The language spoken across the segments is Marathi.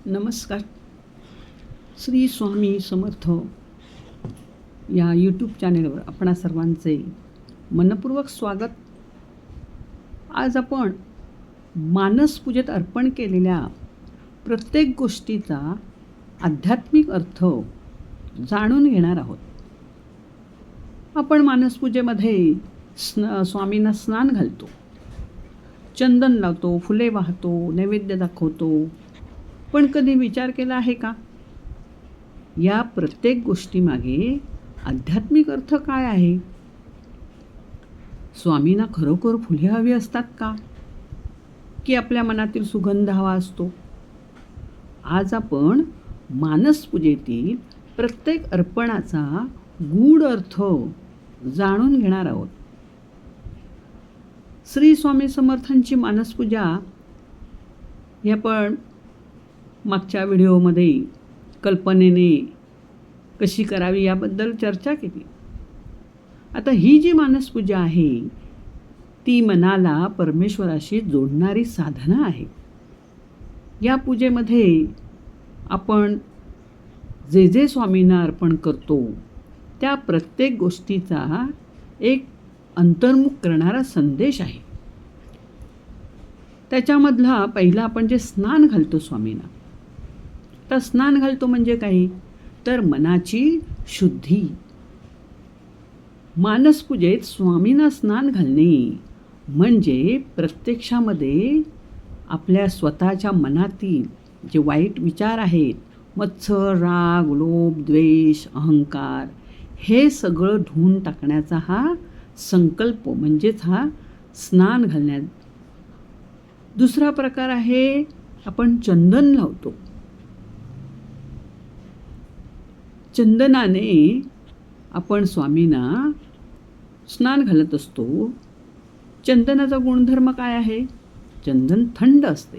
नमस्कार. श्री स्वामी समर्थ या यूट्यूब चॅनेलवर आपणा सर्वांचे मनपूर्वक स्वागत. आज आपण मानसपूजेत अर्पण केलेल्या प्रत्येक गोष्टीचा आध्यात्मिक अर्थ जाणून घेणार आहोत. आपण मानसपूजेमध्ये स्वामींना स्नान घालतो, चंदन लावतो, फुले वाहतो, नैवेद्य दाखवतो. पण कधी विचार केला आहे का, या प्रत्येक गोष्टीमागे आध्यात्मिक अर्थ काय आहे? स्वामींना खरोखर फुले हवी असतात का, की आपल्या मनातील सुगंध हवा असतो? आज आपण मानसपूजेतील प्रत्येक अर्पणाचा गूढ अर्थ जाणून घेणार आहोत. श्री स्वामी समर्थांची मानसपूजा ही आपण मागच्या व्हिडिओमध्ये कल्पनेने कशी करावी याबद्दल चर्चा केली. आता ही जी मानसपूजा आहे ती मनाला परमेश्वराशी जोडणारी साधना आहे. या पूजेमध्ये आपण जे जे स्वामींना अर्पण करतो त्या प्रत्येक गोष्टीचा एक अंतर्मुख करणारा संदेश आहे. त्याच्यामधला पहिला आपण जे स्नान घालतो स्वामींना, तर स्नान घालतो म्हणजे काय, तर मनाची शुद्धी. मानसपूजेत स्वामींना स्नान घालणे म्हणजे प्रत्यक्षामध्ये आपल्या स्वतःच्या मनातील जे वाईट विचार आहेत, मत्सर, राग, लोभ, द्वेष, अहंकार, हे सगळं धुवून टाकण्याचा हा संकल्प म्हणजेच हा स्नान घालण्यात. दुसरा प्रकार आहे आपण चंदन लावतो. चंदनाने आपण स्वामींना स्नान घालत असतो. चंदनाचा गुणधर्म काय आहे? चंदन थंड असते.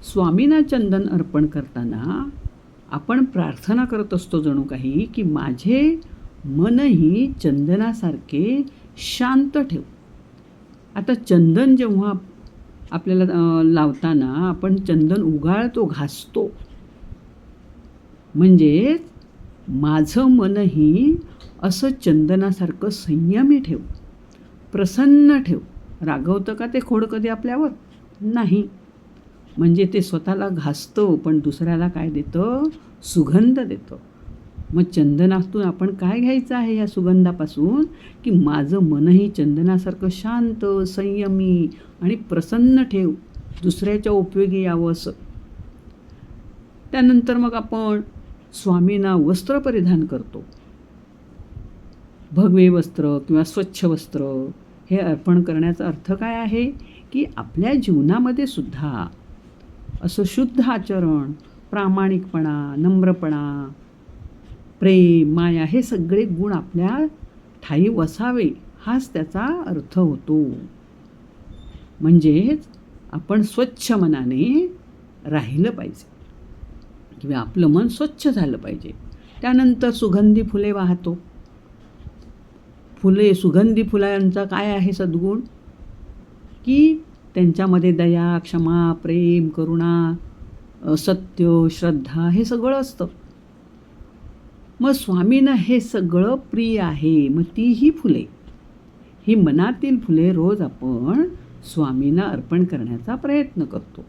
स्वामींना चंदन अर्पण करताना आपण प्रार्थना करत असतो जणू काही, की माझे मनही चंदनासारखे शांत ठेव. आता चंदन जेव्हा आपल्याला लावताना आपण चंदन उगाळतो, घासतो, म्हणजे माझं मनही असं चंदनासारखं संयमी ठेव, प्रसन्न ठेव. रागवतं का ते खोड कधी आपल्यावर? नाही. म्हणजे ते स्वतःला घासतं पण दुसऱ्याला काय देतं? सुगंध देतं. मग चंदनातून आपण काय घ्यायचं आहे या सुगंधापासून, की माझं मनही चंदनासारखं शांत, संयमी आणि प्रसन्न ठेव, दुसऱ्याच्या उपयोगी यावं असं. त्यानंतर मग आपण स्वामींना वस्त्र परिधान करतो. भगवे वस्त्र किंवा स्वच्छ वस्त्र हे अर्पण करण्याचा अर्थ काय आहे, की आपल्या जीवनामध्ये सुद्धा असं शुद्ध आचरण, प्रामाणिकपणा, नम्रपणा, प्रेम, माया हे सगळे गुण आपल्या ठायी वसावे, हाच त्याचा अर्थ होतो. म्हणजेच आपण स्वच्छ मनाने राहिलं पाहिजे किंवा आपलं मन स्वच्छ झालं पाहिजे. त्यानंतर सुगंधी फुले वाहतो. सुगंधी फुलांचा काय आहे सद्गुण, की त्यांच्यामध्ये दया, क्षमा, प्रेम, करुणा, सत्य, श्रद्धा हे सगळं असतं. मग स्वामींना हे सगळं प्रिय आहे. मग तीही फुले, ही मनातील फुले रोज आपण स्वामींना अर्पण करण्याचा प्रयत्न करतो.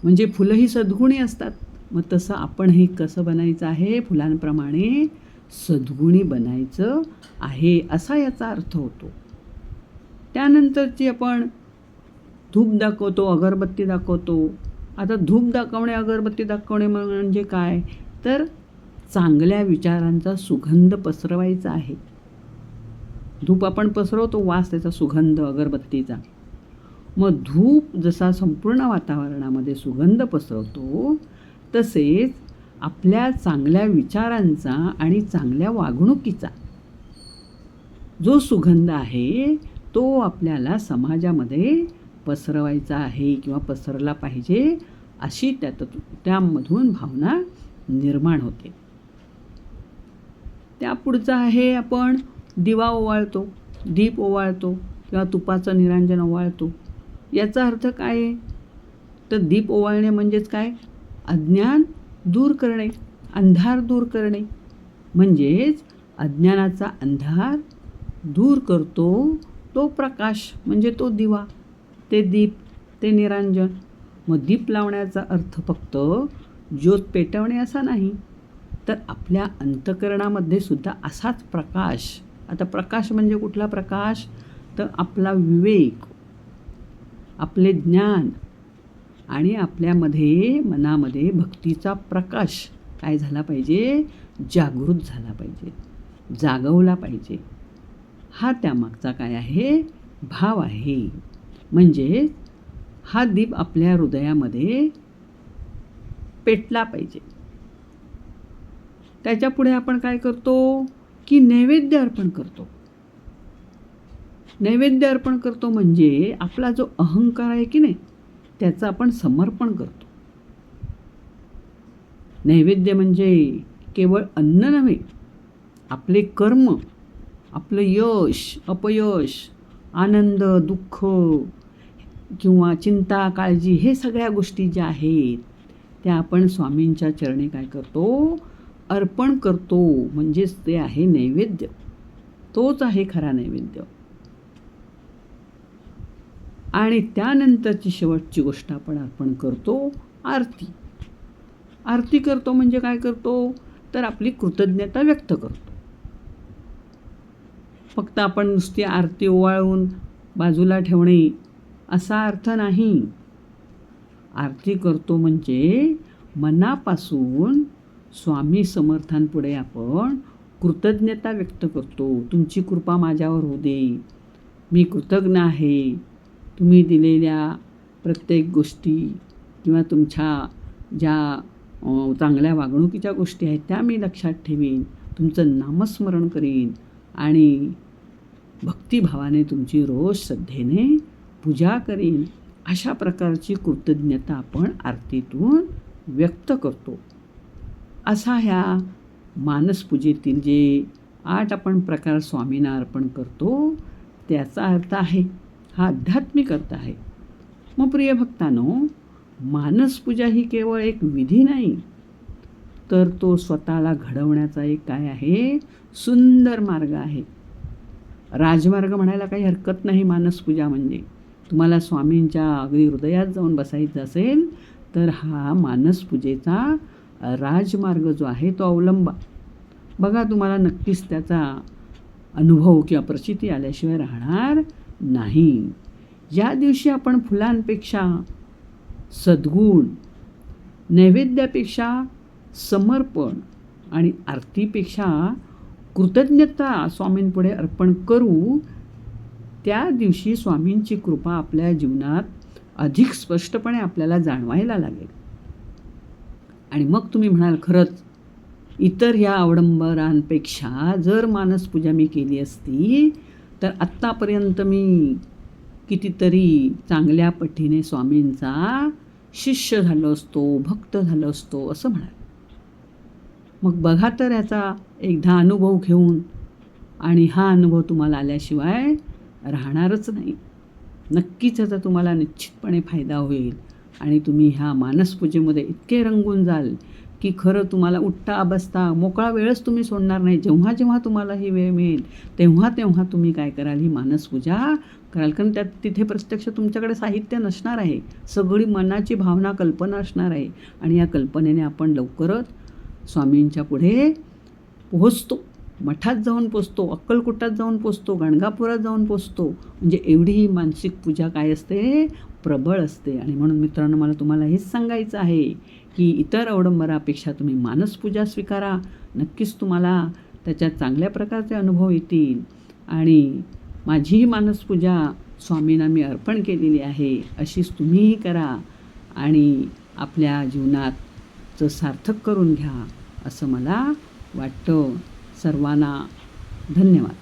म्हणजे फुलं ही सद्गुणी असतात. मग तसं आपण हे कसं बनायचं आहे? फुलांप्रमाणे सद्गुणी बनायचं आहे, असा याचा अर्थ होतो. त्यानंतरची आपण धूप दाखवतो, अगरबत्ती दाखवतो. आता धूप दाखवणे, अगरबत्ती दाखवणे म्हणजे काय, तर चांगल्या विचारांचा सुगंध पसरवायचा आहे. धूप आपण पसरवतो, वास त्याचा सुगंध अगरबत्तीचा. मग धूप जसा संपूर्ण वातावरणामध्ये सुगंध पसरवतो, तसेच आपल्या चांगल्या विचारांचा आणि चांगल्या वागणुकीचा जो सुगंध आहे तो आपल्याला समाजामध्ये पसरवायचा आहे किंवा पसरला पाहिजे, अशी त्यामधून भावना निर्माण होते. त्यापुढचं आहे आपण दिवा ओवाळतो, दीप ओवाळतो किंवा तुपाचं निरांजन ओवाळतो. याचा अर्थ काय आहे, तर दीप ओवाळणे म्हणजेच काय? अज्ञान दूर करणे, अंधार दूर करणे. म्हणजेच अज्ञानाचा अंधार दूर करतो तो प्रकाश, म्हणजे तो दिवा, ते दीप, ते निरांजन. मग दीप लावण्याचा अर्थ फक्त ज्योत पेटवणे असा नाही, तर आपल्या अंतःकरणामध्ये सुद्धा असाच प्रकाश. आता प्रकाश म्हणजे कुठला प्रकाश? तर आपला विवेक, आपले ज्ञान आणि आपल्यामध्ये मनामध्ये भक्तीचा प्रकाश काय झाला पाहिजे? जागृत झाला पाहिजे, जागवला पाहिजे. हा त्यामागचा काय आहे? भाव आहे. म्हणजे हा दीप आपल्या हृदयामध्ये पेटला पाहिजे. त्याच्यापुढे आपण काय करतो की नैवेद्य अर्पण करतो. नैवेद्य अर्पण करतो म्हणजे आपला जो अहंकार आहे की नाही, त्याचं आपण समर्पण करतो. नैवेद्य म्हणजे केवळ अन्न नव्हे, आपले कर्म, आपलं यश, अपयश, आनंद, दुःख किंवा चिंता, काळजी, हे सगळ्या गोष्टी ज्या आहेत त्या आपण स्वामींच्या चरणी काय करतो? अर्पण करतो. म्हणजेच ते आहे नैवेद्य. तोच आहे खरा नैवेद्य. आणि त्यानंतरची शेवटची गोष्ट आपण अर्पण करतो आरती. आरती करतो म्हणजे काय करतो? तर आपली कृतज्ञता व्यक्त करतो. फक्त आपण नुसती आरती ओवाळून बाजूला ठेवणे असा अर्थ नाही. आरती करतो म्हणजे मनापासून स्वामी समर्थांपुढे आपण कृतज्ञता व्यक्त करतो. तुमची कृपा माझ्यावर होऊ दे, मी कृतज्ञ आहे. तुम्ही दिलेल्या प्रत्येक गोष्टी किंवा तुमच्या ज्या चांगल्या वागणुकीच्या गोष्टी आहेत त्या मी लक्षात ठेवीन, तुमचं नामस्मरण करीन आणि भक्तिभावाने तुमची रोज श्रद्धेने पूजा करीन. अशा प्रकारची कृतज्ञता आपण आरतीतून व्यक्त करतो. असा ह्या मानसपूजेतील जे 8 आपण प्रकार स्वामींना अर्पण करतो त्याचा अर्थ आहे. हा आध्यात्मिक अर्थ आहे. मग प्रिय भक्तांनो, मानसपूजा ही केवळ एक विधी नाही, तर तो स्वतःला घडवण्याचा एक काय आहे? सुंदर मार्ग आहे. राजमार्ग म्हणायला काही हरकत नाही. मानसपूजा म्हणजे तुम्हाला स्वामींच्या अगदी हृदयात जाऊन बसायचं असेल तर हा मानसपूजेचा राजमार्ग जो आहे तो अवलंबा. बघा, तुम्हाला नक्कीच त्याचा अनुभव किंवा प्रचिती आल्याशिवाय राहणार नाही. ज्या दिवशी आपण फुलांपेक्षा सद्गुण, नैवेद्यापेक्षा समर्पण आणि आरतीपेक्षा कृतज्ञता स्वामींपुढे अर्पण करू, त्या दिवशी स्वामींची कृपा आपल्या जीवनात अधिक स्पष्टपणे आपल्याला जाणवायला लागेल. आणि मग तुम्ही म्हणाल, खरंच इतर ह्या अवडंबरांपेक्षा जर मानसपूजा मी केली असती तर आत्तापर्यंत मी कितीतरी चांगल्या पटीने स्वामींचा शिष्य झालो असतो, भक्त झालो असतो, असं म्हणाल. मग बघा तर याचा एकदा अनुभव घेऊन, आणि हा अनुभव तुम्हाला आल्याशिवाय राहणारच नाही. नक्कीच याचा तुम्हाला निश्चितपणे फायदा होईल आणि तुम्ही ह्या मानसपूजेमध्ये इतके रंगून जाल की खरं तुम्हाला उठता बसता मोकळा वेळच तुम्ही सोडणार नाही. जेव्हा जेव्हा तुम्हाला ही वेळ मिळेल तेव्हा तेव्हा तुम्ही काय कराल? ही मानसपूजा कराल. कारण त्यात तिथे प्रत्यक्ष तुमच्याकडे साहित्य नसणार आहे, सगळी मनाची भावना, कल्पना असणार आहे. आणि या कल्पनेने आपण लवकरच स्वामींच्या पुढे पोहोचतो. मठात जाऊन पोचतो, अक्कलकोटात जाऊन पोचतो, गाणगापुरात जाऊन पोचतो. म्हणजे एवढी ही मानसिक पूजा काय असते? प्रबळ असते. आणि म्हणून मित्रांनो, मला तुम्हाला हेच सांगायचं आहे की इतर अवडंबरापेक्षा तुम्ही मानसपूजा स्वीकारा. नक्कीच तुम्हाला त्याच्यात चांगल्या प्रकारचे अनुभव येतील. आणि माझी ही मानसपूजा स्वामींना मी अर्पण केलेली आहे, अशीच तुम्हीही करा आणि आपल्या जीवनाचं सार्थक करून घ्या, असं मला वाटतं. सर्वांना धन्यवाद.